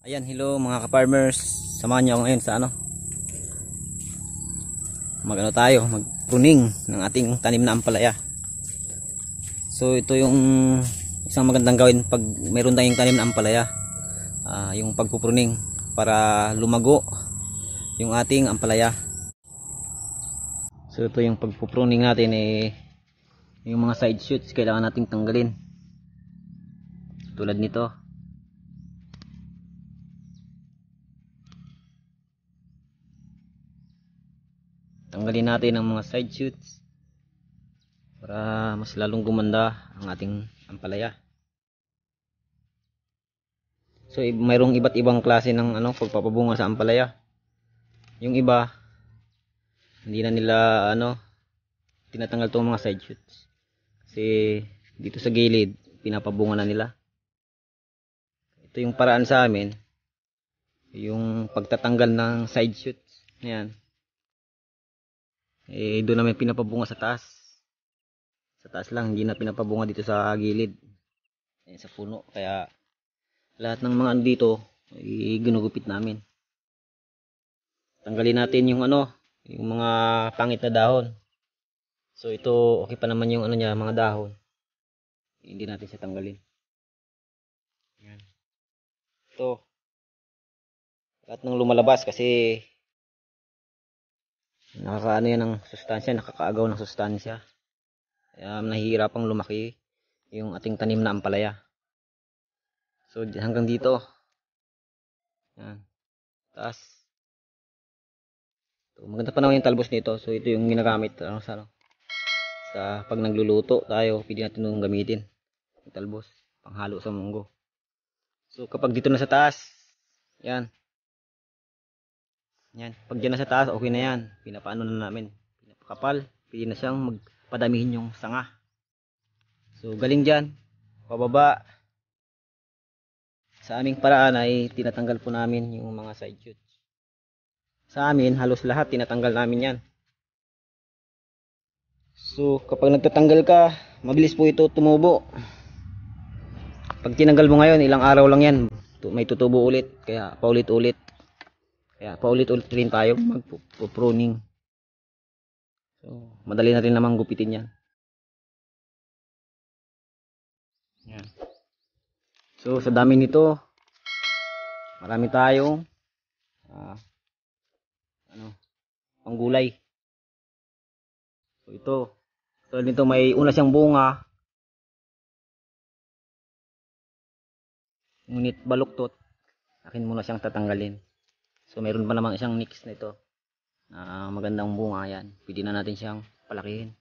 Ayan, hello mga ka-farmers. Samahan niyo ako ngayon sa mag-pruning ng ating tanim na ampalaya. So ito yung isang magandang gawin pag mayroon tayong tanim na ampalaya. Yung pagpupruning para lumago yung ating ampalaya. So ito yung pagpupruning natin, yung mga side shoots kailangan nating tanggalin. Tulad nito. Tanggalin natin ang mga side shoots para mas lalong gumanda ang ating ampalaya. So mayroong iba't ibang klase ng pagpapabunga sa ampalaya. Yung iba hindi na nila tinatanggal tong mga side shoots. Kasi dito sa gilid pinapabunga na nila. Ito yung paraan sa amin, yung pagtatanggal ng side shoots. Ayan. Doon namin pinapabunga sa taas. Sa taas lang, hindi na pinapabunga dito sa gilid. Ayan, sa puno. Kaya lahat ng mga dito ginugupit namin. Tanggalin natin yung yung mga pangit na dahon. So ito okay pa naman yung niya, mga dahon. Hindi natin siya tanggalin. Ayan. Ito. Lahat ng lumalabas kasi yan ng sustansya, nakakaagaw ng sustansya. Kaya nahihirapang lumaki yung ating tanim na ampalaya. So hanggang dito. Yan. Taas. So, maganda pa naman yung talbos nito. So ito yung ginagamit sa pag nagluluto tayo, pwede natin nung gamitin. Yung talbos, panghalo sa munggo. So kapag dito na sa taas, yan. Yan, pag dyan na sa taas, okay na yan. Pinapaano na namin. Pinapakapal. Pwede na siyang magpadamihin yung sanga. So, galing dyan. Pababa. Sa aming paraan ay tinatanggal po namin yung mga side shoots. Sa amin, halos lahat tinatanggal namin yan. So, kapag nagtatanggal ka, mabilis po ito tumubo. Pag tinanggal mo ngayon, ilang araw lang yan. May tutubo ulit. Kaya paulit-ulit. Kaya paulit-ulit rin tayo mag-pruning. So, madali na rin namang gupitin yan. Yan. So, sa dami nito, marami tayong panggulay. So, ito. So, nito may una siyang bunga. Ngunit baluktot. Akin muna siyang tatanggalin. So mayroon pa namang isang mix na ito na magandang bunga yan. Pwede na natin siyang palakihin.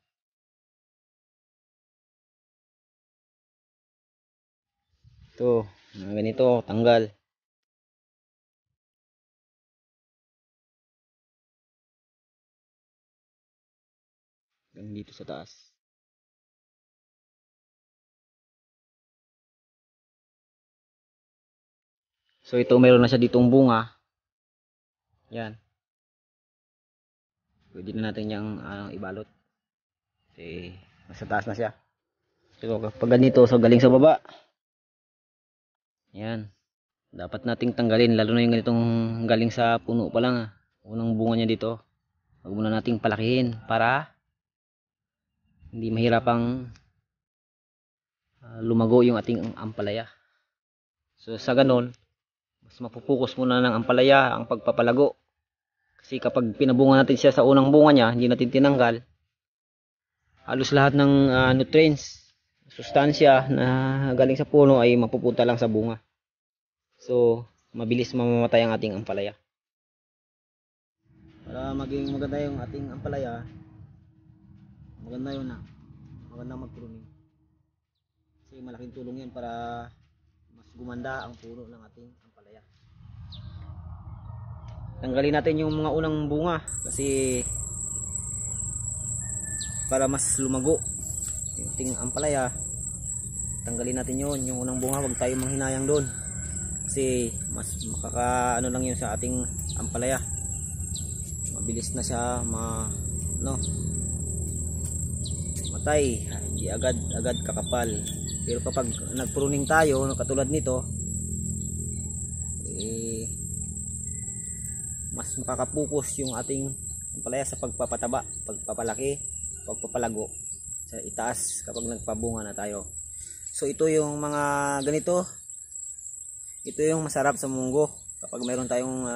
Ito, ganito, tanggal. Dito sa taas. So ito, mayroon na siya ditong bunga. Yan. Pwede na natin yung ibalot. Kasi nasa taas na siya. So kapag ganito, so galing sa baba. Yan. Dapat nating tanggalin. Lalo na yung ganitong galing sa puno pa lang. Unang bunga niya dito. Huwag muna nating palakihin para hindi mahirapang lumago yung ating ampalaya. So sa ganon, mas mapupokus muna ng ampalaya ang pagpapalago. Kasi kapag pinabunga natin siya sa unang bunga niya, hindi natin tinanggal, halos lahat ng nutrients, sustansya na galing sa puno ay mapupunta lang sa bunga. So, mabilis mamamatay ang ating ampalaya. Para maging maganda yung ating ampalaya, magandang mag-pruning. Kasi malaking tulong yan para mas gumanda ang puno ng ating ampalaya. Tanggalin natin yung mga unang bunga kasi para mas lumago yung ating ampalaya. Tanggalin natin yung unang bunga, huwag tayo manghinayang doon kasi mas makakaano lang yun sa ating ampalaya. Mabilis na siya matay, hindi agad kakapal. Pero kapag nagpruning tayo katulad nito, mas makakapokus yung ating ampalaya sa pagpapataba, pagpapalaki, pagpapalago sa itaas kapag nagpabunga na tayo. So ito yung mga ganito, ito yung masarap sa munggo. Kapag mayroon tayong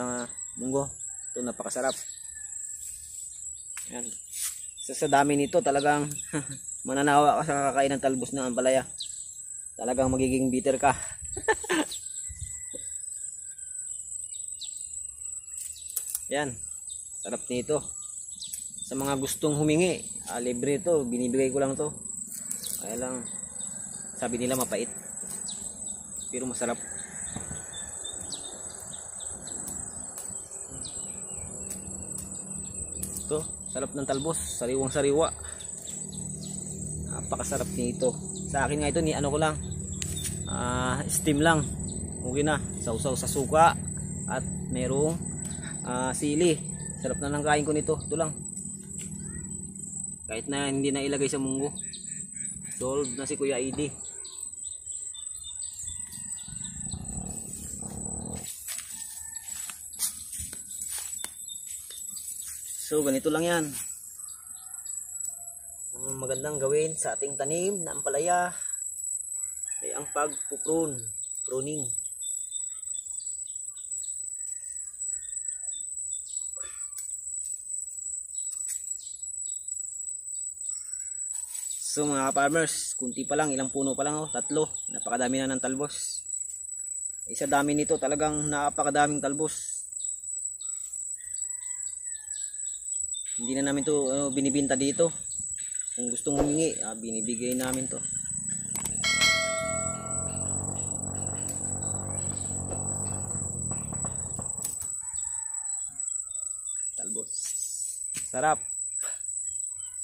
munggo, ito napakasarap. Yan. So, sa dami nito talagang mananawa ka sa kakain ng talbos ng ampalaya. Talagang magiging bitter ka. Yan, sarap nito. Sa mga gustong humingi, libre ito, binibigay ko lang to. Kaya lang, sabi nila mapait, pero masarap. Ito, sarap ng talbos, sariwang sariwa. Napakasarap nito. Sa akin nga ito, ni ano ko lang, steam lang. Okay na, sausaw sa suka at merong sili. Sarap na ng kain ko nito. Ito lang. Kahit na hindi na ilagay sa munggo. Solved na si Kuya ID. So ganito lang yan. Ang magandang gawin sa ating tanim na ampalaya ay ang pruning. So mga farmers, kunti pa lang, ilang puno pa lang, 3. Napakadami na ng talbos. Isa dami nito, talagang napakadaming talbos. Hindi na namin to binibinta dito. Kung gustong humingi, binibigay namin to. Talbos. Sarap.